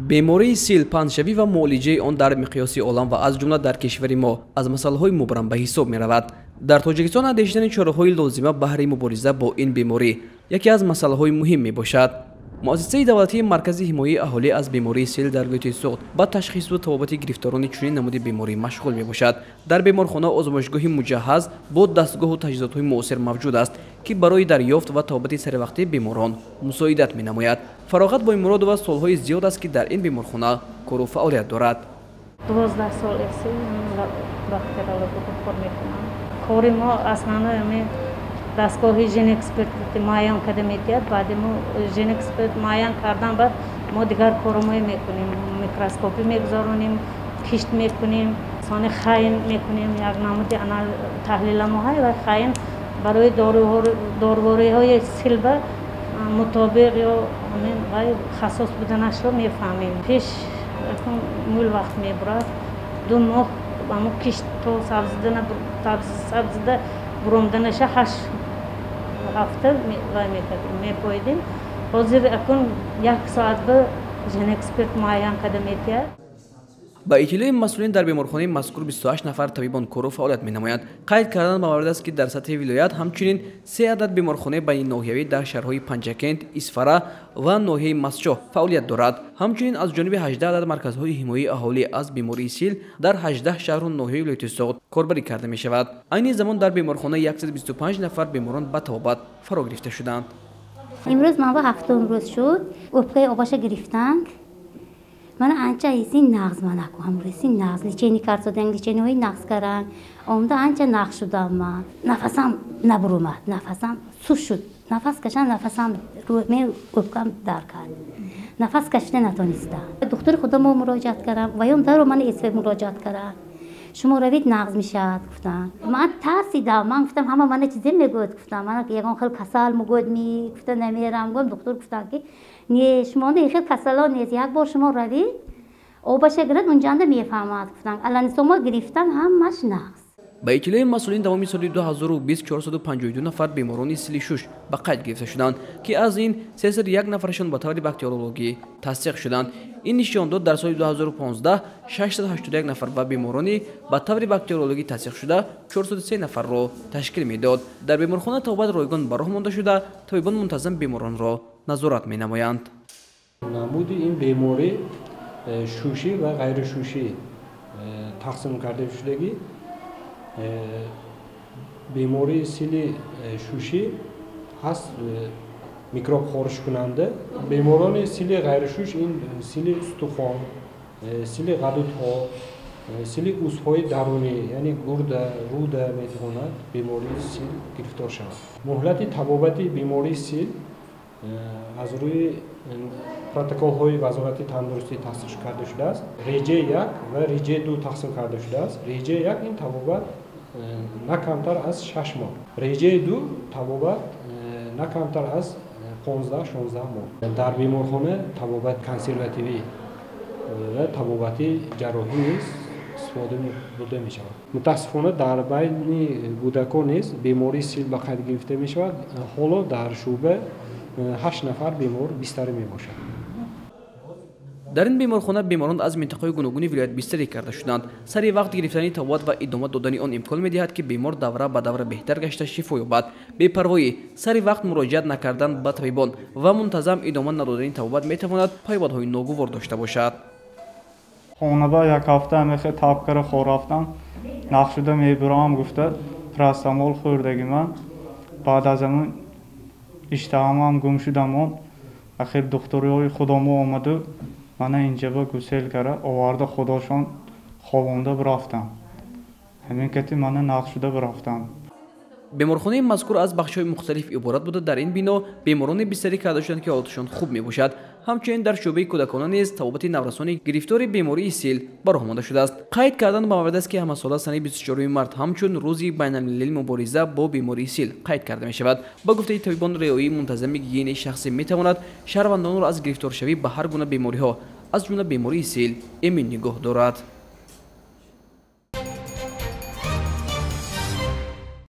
бемории сил паншавӣ ва муолиҷаи он дар миқёси олам ва аз ҷумла дар кишвари мо аз масъалаҳои мубрам ба ҳисоб меравад. дар тоҷикистон андешидани чораҳои лозима баҳри мубориза бо ин беморӣ яке аз масъалаҳои муҳим мебошад. муассисаи давлатии маркази ҳимояи аҳолӣ аз бемории сел дар вилояти суғд ба ташхису табобати гирифторони чунин намуди беморӣ машғул мебошад. дар беморхона озмоишгоҳи муҷаҳҳаз бо дастгоҳу таҷҳизотҳои муосир мавҷуд аст ки барои дарёфт ва табобати саривақтии беморон мусоидат менамояд. фароғат боимуродова солҳои зиёд аст ки дар ин беморхона кору фаъолият дорад. 12 сол аст кори мо аслан дастгоҳи жен экспертити муайян карда метиҳад. баъди мо жен эксперт муайян кардан баъд мо дигар корумое мекунем, микроскопӣ мегузаронем, кишт мекунем, сони хайн мекунем, як намуди таҳлиламоҳай ва хайн барои дорувориҳои силба мутобиқ ё хасос буданашро мефаҳмем. пеш мул вақт мебурад, 2 моҳ аммо кишт то сабзида буромданаша 8 ҳафта мепоидем. ҳозир акун 1 соат ба жен эксперт муайян карда метиҳад. ба иттилои масъулин дар беморхонаи мазкур 28 нафар табибон кору фаъолият менамоянд. қайд кардан ба маврид аст ки дар сатҳи вилоят ҳамчунин 3 адад беморхонаи байниноҳиявӣ дар шаҳрҳои панҷакент, исфара ва ноҳияи масчоҳ фаъолият дорад. ҳамчунин аз ҷониби 18 адад марказҳои ҳимояи аҳолӣ аз бемории сил дар 18 шаҳру ноҳияи вилояти суғд корбарӣ карда мешавад. айни замон дар беморхона 125 нафар беморон ба табобат фаро гирифта шуданд. имрӯз ман ба 7 рӯз шуд ӯпкаи обаша гирифтанд. من آنچه ایسی نقض من نکنم ریسی نقض لیچینی کار شدن لیچینی هایی نقض کردن آمده آنچه نقض شدم من نفسم نبرومد نفسم سوش شد نفس کشن نفسم روی می اوپکم در کرد نفس کشته نتونستم دکتر خودم مراجعت کردم و یوم در من اسم مراجعت کردم شما روید نقض میشد گفتن من ترسیدم من گفتم همه من چیزی میگفت گفتم من یگان خیلی کسل میگفت می گفتن نمیرم گفتم دکتر گفتن که نه شما نه خیلی کسلا نیست یک بار شما روید آبش گرد اونجا میفهمد گفتن الان شما گرفتن همش نقض. با اطلاع مسئولین تمامی سال 2020 452 نفر بیماران سیل شش به قید گرفته شدند که از این 301 نفرشان با طور باکتریولوژی تصدیق شدند. این نشان داد در سال 2015 681 نفر و بیمارانی با طور باکتریولوژی تصدیق شده 403 نفر را تشکیل میداد. در بیمارخانه توبات رایگان براه مانده شده طبیبان منتظم بیماران را نظارت مینمایند. نمود این بیماری شوشی و غیر شوشی تقسیم کرده شدگی بیماری سیل شوشی هست میکروب خارج کننده. بیماران سیل غیر شوش این سیل استخوان، سیل غدودها، سیل عضوهای درونی یعنی گرده، روده میتواند بیماری سیل گرفتار شود. مهلت تبابت بیماری سیل از روی پروتکل های وزارت تندرستی تصدیق کرده شده است. ریجه 1 و ریجه 2 تقسیم کرده شده است. ریجه 1 این تبابت نه کمتر از 6 ماه. ریجه 2 تبابت نه کمتر از 15-16 ماه. در بیمارخانه تبابت کنسرواتیوی و تبابتی جراحی نیز استفاده برده می شود. متاسفانه در بین کودکان نیز بیماری سیل به قید گرفته می شود. حالا در شعبه 8 نفر بیمار بستری می باشد. در این بیمارخانه بیماران از منطقه‌های گوناگون ولایت بستری کرده شدند. سریع وقت گرفتن تبابت و ادامه دادن آن امکان می‌دهد که بیمار دوره به دوره بهتر گشته شفا یابد. بی‌پروایی، سریع وقت مراجعت نکردن به طبیبان و منتظم ادامه ندادن تبابت می‌تواند پیامدهای ناگوار داشته باشد. خانواده یک هفته میخه تابکار خور رفتم. نقشده میبرم گفته پراستامول خوردگی من. بعد از اون اشتهام گم شدم. آخر دکتری خودم آمده. من اینجا با گسیل کرده آورده خداشان خوابونده برفتم. همین کتی من نقشده برفتم. بیمارخانه مذکور از بخش‌های مختلف عبارت بوده. در این بنا بیماران بستری کرده شدند که حالتشان خوب میباشد. همچنین در شعبه کودکان نیز تبابت نورسانی گرفتار بیماری سیل برآمده شده است. قید کردن با مورد است که همه ساله سنه 24 مارس همچون روزی بین المللی مبارزه با بیماری سیل قید کرده می شود. با گفته طبیبان ریایی منتظم گیگین شخصی می تواند شهروندان را از گرفتار شوی به هر گونه بیماری ها از جمله بیماری سیل امن نگاه دارد.